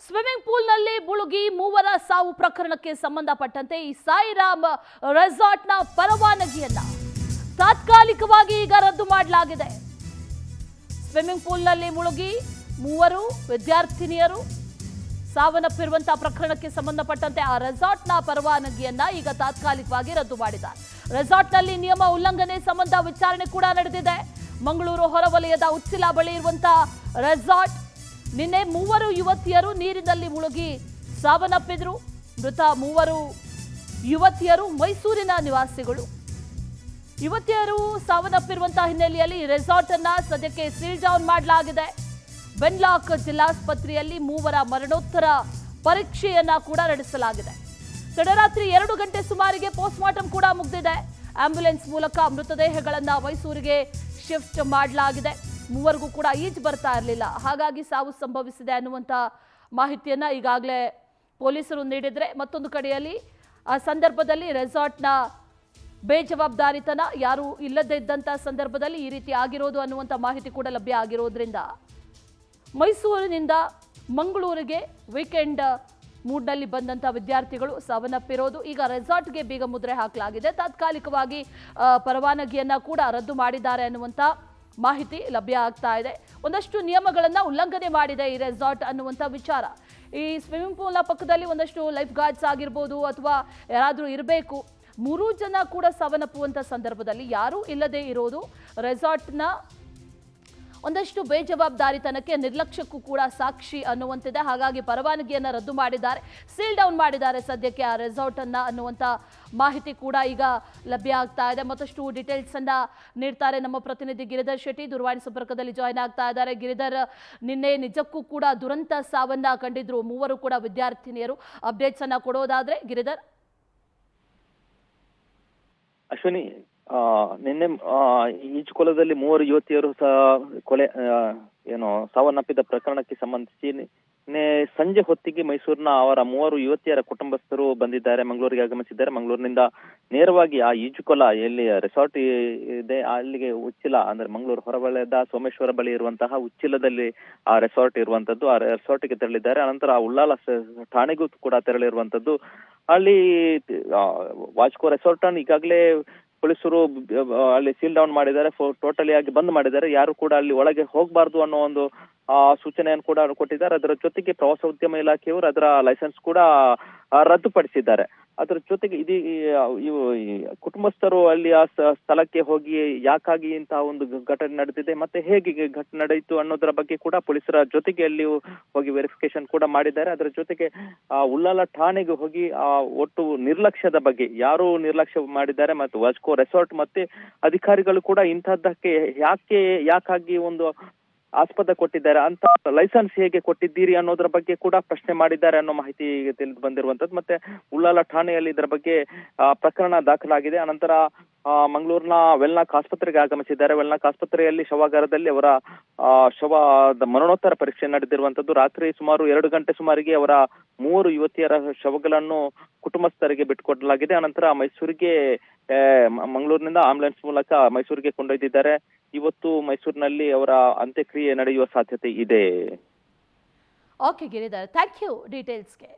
Swimming ಪೂಲ್ನಲ್ಲಿ ಮುಳುಗಿ ಮೂವರ ಸಾವು ಪ್ರಕರಣಕ್ಕೆ ಸಂಬಂಧಪಟ್ಟಂತೆ ಈ ಸಾಯಿರಾಮ್ ರೆಸಾರ್ಟ್ನ ಪರವಾನಗಿಯನ್ನ ತಾತ್ಕಾಲಿಕವಾಗಿ ಈಗ ರದ್ದು ಮಾಡಲಾಗಿದೆ. ಸ್ವಿಮ್ಮಿಂಗ್ ಪೂಲ್ನಲ್ಲಿ ಮುಳುಗಿ ಮೂವರು ವಿದ್ಯಾರ್ಥಿನಿಯರು ಸಾವನ್ನಪ್ಪಿರುವಂತಹ ಪ್ರಕರಣಕ್ಕೆ ಸಂಬಂಧಪಟ್ಟಂತೆ ಆ ರೆಸಾರ್ಟ್ನ ಪರವಾನಗಿಯನ್ನ ಈಗ ತಾತ್ಕಾಲಿಕವಾಗಿ ರದ್ದು ಮಾಡಿದ್ದಾರೆ. ರೆಸಾರ್ಟ್ನಲ್ಲಿ ನಿಯಮ ಉಲ್ಲಂಘನೆ ಸಂಬಂಧ ವಿಚಾರಣೆ ಕೂಡ ನಡೆದಿದೆ. ಮಂಗಳೂರು ಹೊರವಲಯದ ಉಚ್ಚಿಲ ಬಳಿ ಇರುವಂತಹ ರೆಸಾರ್ಟ್ ನಿನ್ನೆ ಮೂವರು ಯುವತಿಯರು ನೀರಿನಲ್ಲಿ ಮುಳುಗಿ ಸಾವನ್ನಪ್ಪಿದ್ರು. ಮೃತ ಮೂವರು ಯುವತಿಯರು ಮೈಸೂರಿನ ನಿವಾಸಿಗಳು. ಯುವತಿಯರು ಸಾವನ್ನಪ್ಪಿರುವಂತಹ ಹಿನ್ನೆಲೆಯಲ್ಲಿ ರೆಸಾರ್ಟ್ ಅನ್ನ ಸದ್ಯಕ್ಕೆ ಸೀಲ್ ಡೌನ್ ಮಾಡಲಾಗಿದೆ. ವೆನ್ಲಾಕ್ ಜಿಲ್ಲಾಸ್ಪತ್ರೆಯಲ್ಲಿ ಮೂವರ ಮರಣೋತ್ತರ ಪರೀಕ್ಷೆಯನ್ನ ಕೂಡ ನಡೆಸಲಾಗಿದೆ. ತಡರಾತ್ರಿ 2 ಗಂಟೆ ಸುಮಾರಿಗೆ ಪೋಸ್ಟ್ಮಾರ್ಟಂ ಕೂಡ ಮುಗಿದಿದೆ. ಆಂಬ್ಯುಲೆನ್ಸ್ ಮೂಲಕ ಮೃತದೇಹಗಳನ್ನ ಮೈಸೂರಿಗೆ ಶಿಫ್ಟ್ ಮಾಡಲಾಗಿದೆ. ಮೂವರಿಗೂ ಕೂಡ ಈಜು ಬರ್ತಾ ಇರಲಿಲ್ಲ, ಹಾಗಾಗಿ ಸಾವು ಸಂಭವಿಸಿದೆ ಅನ್ನುವಂಥ ಮಾಹಿತಿಯನ್ನ ಈಗಾಗಲೇ ಪೊಲೀಸರು ನೀಡಿದ್ರೆ, ಮತ್ತೊಂದು ಕಡೆಯಲ್ಲಿ ಆ ಸಂದರ್ಭದಲ್ಲಿ ರೆಸಾರ್ಟ್ನ ಬೇಜವಾಬ್ದಾರಿತನ, ಯಾರು ಇಲ್ಲದೇ ಇದ್ದಂಥ ಸಂದರ್ಭದಲ್ಲಿ ಈ ರೀತಿ ಆಗಿರೋದು ಅನ್ನುವಂಥ ಮಾಹಿತಿ ಕೂಡ ಲಭ್ಯ ಆಗಿರೋದ್ರಿಂದ ಮೈಸೂರಿನಿಂದ ಮಂಗಳೂರಿಗೆ ವೀಕೆಂಡ್ ಮೂಡ್ನಲ್ಲಿ ಬಂದಂಥ ವಿದ್ಯಾರ್ಥಿಗಳು ಸಾವನ್ನಪ್ಪಿರೋದು. ಈಗ ರೆಸಾರ್ಟ್ಗೆ ಬೀಗ ಮುದ್ರೆ ಹಾಕಲಾಗಿದೆ. ತಾತ್ಕಾಲಿಕವಾಗಿ ಪರವಾನಗಿಯನ್ನ ಕೂಡ ರದ್ದು ಮಾಡಿದ್ದಾರೆ ಅನ್ನುವಂಥ ಮಾಹಿತಿ ಲಭ್ಯ ಆಗ್ತಾ ಇದೆ. ಒಂದಷ್ಟು ನಿಯಮಗಳನ್ನು ಉಲ್ಲಂಘನೆ ಮಾಡಿದೆ ಈ ರೆಸಾರ್ಟ್ ಅನ್ನುವಂಥ ವಿಚಾರ. ಈ ಸ್ವಿಮ್ಮಿಂಗ್ ಪೂಲ್ನ ಪಕ್ಕದಲ್ಲಿ ಒಂದಷ್ಟು ಲೈಫ್ ಗಾರ್ಡ್ಸ್ ಆಗಿರ್ಬೋದು ಅಥವಾ ಯಾರಾದರೂ ಇರಬೇಕು. 3 ಜನ ಕೂಡ ಸಾವನ್ನಪ್ಪುವಂಥ ಸಂದರ್ಭದಲ್ಲಿ ಯಾರೂ ಇಲ್ಲದೆ ಇರೋದು ರೆಸಾರ್ಟ್ನ ಒಂದಷ್ಟು ಬೇಜವಾಬ್ದಾರಿತನಕ್ಕೆ, ನಿರ್ಲಕ್ಷ್ಯಕ್ಕೂ ಕೂಡ ಸಾಕ್ಷಿ ಅನ್ನುವಂತಿದೆ. ಹಾಗಾಗಿ ಪರವಾನಗಿಯನ್ನು ರದ್ದು ಮಾಡಿದ್ದಾರೆ, ಸೀಲ್ ಡೌನ್ ಮಾಡಿದ್ದಾರೆ ಸದ್ಯಕ್ಕೆ ಆ ರೆಸಾರ್ಟ್ ಅನ್ನ ಅನ್ನುವಂಥ ಮಾಹಿತಿ ಕೂಡ ಈಗ ಲಭ್ಯ ಆಗ್ತಾ ಇದೆ. ಮತ್ತಷ್ಟು ಡೀಟೇಲ್ಸ್ ಅನ್ನ ನೀಡ್ತಾರೆ ನಮ್ಮ ಪ್ರತಿನಿಧಿ ಗಿರಿಧರ್ ಶೆಟ್ಟಿ, ದೂರವಾಣಿ ಸಂಪರ್ಕದಲ್ಲಿ ಜಾಯ್ನ್ ಆಗ್ತಾ ಇದ್ದಾರೆ. ಗಿರಿಧರ್, ನಿನ್ನೆ ನಿಜಕ್ಕೂ ಕೂಡ ದುರಂತ ಸಾವನ್ನ ಕಂಡಿದ್ರು ಮೂವರು ಕೂಡ ವಿದ್ಯಾರ್ಥಿನಿಯರು. ಅಪ್ಡೇಟ್ಸ್ ಅನ್ನ ಕೊಡೋದಾದ್ರೆ ಗಿರಿಧರ್. ಅಶ್ವಿನಿ, ನಿನ್ನೆ ಈಜುಕೊಳದಲ್ಲಿ 3 ಯುವತಿಯರು ಕೊಲೆ ಸಾವನ್ನಪ್ಪಿದ ಪ್ರಕರಣಕ್ಕೆ ಸಂಬಂಧಿಸಿ ನಿನ್ನೆ ಸಂಜೆ ಹೊತ್ತಿಗೆ ಮೈಸೂರಿನ ಅವರ 3 ಯುವತಿಯರ ಕುಟುಂಬಸ್ಥರು ಬಂದಿದ್ದಾರೆ, ಮಂಗಳೂರಿಗೆ ಆಗಮಿಸಿದ್ದಾರೆ. ಮಂಗಳೂರಿನಿಂದ ನೇರವಾಗಿ ಆ ಈಜುಕೊಳ ಎಲ್ಲಿ ರೆಸಾರ್ಟ್ ಇದೆ ಅಲ್ಲಿಗೆ ಉಚ್ಚಿಲ, ಅಂದ್ರೆ ಮಂಗಳೂರು ಹೊರವಲಯದ ಸೋಮೇಶ್ವರ ಬಳಿ ಇರುವಂತಹ ಉಚ್ಚಿಲದಲ್ಲಿ ಆ ರೆಸಾರ್ಟ್ ಇರುವಂತದ್ದು. ಆ ರೆಸಾರ್ಟ್ಗೆ ತೆರಳಿದ್ದಾರೆ. ಅನಂತರ ಉಳ್ಳಾಲ ಠಾಣೆಗೂ ಕೂಡ ತೆರಳಿರುವಂತದ್ದು. ಅಲ್ಲಿ ವಾಚ್ಕೋ ರೆಸಾರ್ಟ್ ಅನ್ನು ಈಗಾಗಲೇ ಪೊಲೀಸರು ಅಲ್ಲಿ ಸೀಲ್ ಡೌನ್ ಮಾಡಿದ್ದಾರೆ, ಟೋಟಲಿ ಆಗಿ ಬಂದ್ ಮಾಡಿದ್ದಾರೆ. ಯಾರು ಕೂಡ ಅಲ್ಲಿ ಒಳಗೆ ಹೋಗಬಾರ್ದು ಅನ್ನೋ ಒಂದು ಸೂಚನೆಯನ್ನು ಕೂಡ ಕೊಟ್ಟಿದ್ದಾರೆ. ಅದರ ಜೊತೆಗೆ ಪ್ರವಾಸೋದ್ಯಮ ಇಲಾಖೆಯವರು ಅದರ ಲೈಸೆನ್ಸ್ ಕೂಡ ರದ್ದುಪಡಿಸಿದ್ದಾರೆ. ಅದರ ಜೊತೆಗೆ ಇವು ಕುಟುಂಬಸ್ಥರು ಅಲ್ಲಿ ಆ ಸ್ಥಳಕ್ಕೆ ಹೋಗಿ ಯಾಕಾಗಿ ಇಂತಹ ಒಂದು ಘಟನೆ ನಡೆದಿದೆ ಮತ್ತೆ ಹೇಗೆ ಘಟನೆ ನಡೆಯಿತು ಅನ್ನೋದರ ಬಗ್ಗೆ ಕೂಡ ಪೊಲೀಸರ ಜೊತೆಗೆ ಅಲ್ಲಿ ಹೋಗಿ ವೆರಿಫಿಕೇಶನ್ ಕೂಡ ಮಾಡಿದ್ದಾರೆ. ಅದರ ಜೊತೆಗೆ ಉಳ್ಳಾಲ ಠಾಣೆಗೆ ಹೋಗಿ ಒಟ್ಟು ನಿರ್ಲಕ್ಷ್ಯದ ಬಗ್ಗೆ ಯಾರು ನಿರ್ಲಕ್ಷ್ಯ ಮಾಡಿದ್ದಾರೆ ಮತ್ತು ವಾಚ್ಕೋ ರೆಸಾರ್ಟ್ ಮತ್ತೆ ಅಧಿಕಾರಿಗಳು ಕೂಡ ಇಂತಹದ್ದಕ್ಕೆ ಯಾಕಾಗಿ ಒಂದು ಆಸ್ಪದ ಕೊಟ್ಟಿದ್ದಾರೆ ಅಂತ ಲೈಸೆನ್ಸ್ ಹೇಗೆ ಕೊಟ್ಟಿದ್ದೀರಿ ಅನ್ನೋದ್ರ ಬಗ್ಗೆ ಕೂಡ ಪ್ರಶ್ನೆ ಮಾಡಿದ್ದಾರೆ ಅನ್ನೋ ಮಾಹಿತಿ ತಿಳಿದು ಬಂದಿರುವಂತದ್ದು. ಮತ್ತೆ ಉಳ್ಳಾಲ ಠಾಣೆಯಲ್ಲಿ ಇದರ ಬಗ್ಗೆ ಪ್ರಕರಣ ದಾಖಲಾಗಿದೆ. ಅನಂತರ ಮಂಗಳೂರಿನ ವೆಲ್ನಾಕ್ ಆಸ್ಪತ್ರೆಗೆ ಆಗಮಿಸಿದ್ದಾರೆ. ವೆಲ್ನಾಕ್ ಆಸ್ಪತ್ರೆಯಲ್ಲಿ ಶವಾಗಾರದಲ್ಲಿ ಅವರ ಶವದ ಮರಣೋತ್ತರ ಪರೀಕ್ಷೆ ನಡೆದಿರುವಂತದ್ದು. ರಾತ್ರಿ ಸುಮಾರು 2 ಗಂಟೆ ಸುಮಾರಿಗೆ ಅವರ 3 ಯುವತಿಯರ ಶವಗಳನ್ನು ಕುಟುಂಬಸ್ಥರಿಗೆ ಬಿಟ್ಟುಕೊಡಲಾಗಿದೆ. ಅನಂತರ ಮೈಸೂರಿಗೆ ಮಂಗಳೂರಿನಿಂದ ಆಂಬ್ಯುಲೆನ್ಸ್ ಮೂಲಕ ಮೈಸೂರಿಗೆ ಕೊಂಡೊಯ್ದಿದ್ದಾರೆ. ಇವತ್ತು ಮೈಸೂರಿನಲ್ಲಿ ಅವರ ಅಂತ್ಯಕ್ರಿಯೆ ನಡೆಯುವ ಸಾಧ್ಯತೆ ಇದೆ. Okay Giridhar, thank you ಡೀಟೇಲ್ಸ್ಗೆ.